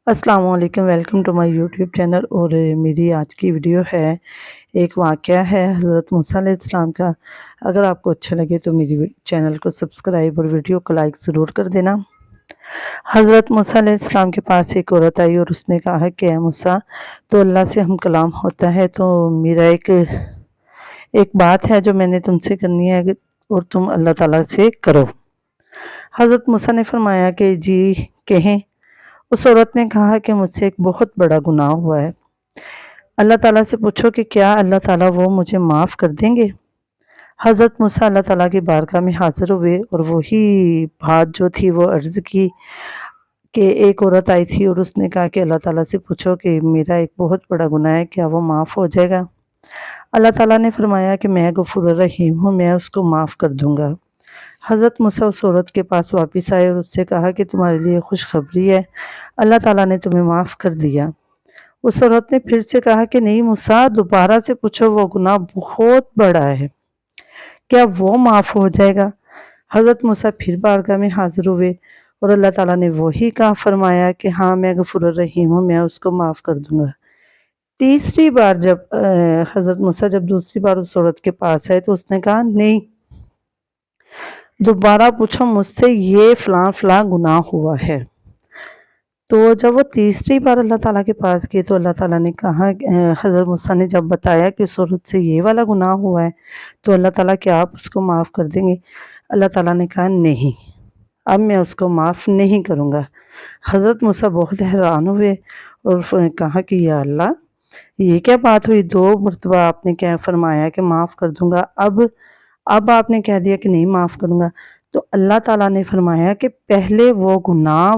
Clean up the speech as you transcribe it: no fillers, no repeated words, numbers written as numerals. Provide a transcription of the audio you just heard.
अस्सलाम वालेकुम, welcome to my YouTube channel. और मेरी आज की वीडियो है, एक वाक़या है हज़रत मूसा अलैहिस्सलाम का। अगर आपको अच्छा लगे तो मेरी चैनल को सब्सक्राइब और वीडियो को लाइक ज़रूर कर देना। हज़रत मूसा अलैहिस्सलाम के पास एक औरत आई और उसने कहा कि ऐ मूसा, तो अल्लाह से हम कलाम होता है, तो मेरा एक बात है जो मैंने तुमसे करनी है और तुम अल्लाह ताला से करो। हज़रत मूसा ने फरमाया कि जी कहें। उस औरत ने कहा कि मुझसे एक बहुत बड़ा गुनाह हुआ है, अल्लाह ताला से पूछो कि क्या अल्लाह ताला वो मुझे माफ़ कर देंगे। हज़रत मूसा अल्लाह ताला की बारगाह में हाज़िर हुए और वही बात जो थी वो अर्ज़ की कि एक औरत आई थी और उसने कहा कि अल्लाह ताला से पूछो कि मेरा एक बहुत बड़ा गुनाह है, क्या वो माफ़ हो जाएगा। अल्लाह ताला ने फरमाया कि मैं गफूर रहीम हूँ, मैं उसको माफ़ कर दूँगा। हज़रत मूसा उस औरत के पास वापस आए और उससे कहा कि तुम्हारे लिए खुशखबरी है, अल्लाह ताला ने तुम्हें माफ़ कर दिया। उस औरत ने फिर से कहा कि नहीं मूसा, दोबारा से पूछो, वो गुनाह बहुत बड़ा है, क्या वो माफ़ हो जाएगा। हज़रत मूसा फिर बारगाह में हाज़िर हुए और अल्लाह ताला ने वही कहा, फरमाया कि हाँ मैं गफूर रहीम हूँ, मैं उसको माफ़ कर दूँगा। तीसरी बार जब हज़रत मूसा जब दूसरी बार उस औरत के पास आए तो उसने कहा नहीं, दोबारा पूछो मुझसे, ये फ़लाँ गुनाह हुआ है। तो जब वो तीसरी बार अल्लाह ताला के पास गए तो अल्लाह ताला ने कहा हज़रत मूसा ने जब बताया कि उस औरत से ये वाला गुनाह हुआ है, तो अल्लाह ताला क्या आप उसको माफ़ कर देंगे। अल्लाह ताला ने कहा नहीं, अब मैं उसको माफ़ नहीं करूँगा। हज़रत मूसा बहुत हैरान हुए और कहा कि या अल्लाह, ये क्या बात हुई, 2 मरतबा आपने क्या फरमाया कि माफ़ कर दूँगा, अब आपने कह दिया कि नहीं माफ़ करूँगा। तो अल्लाह ताला ने फरमाया कि पहले वो गुनाह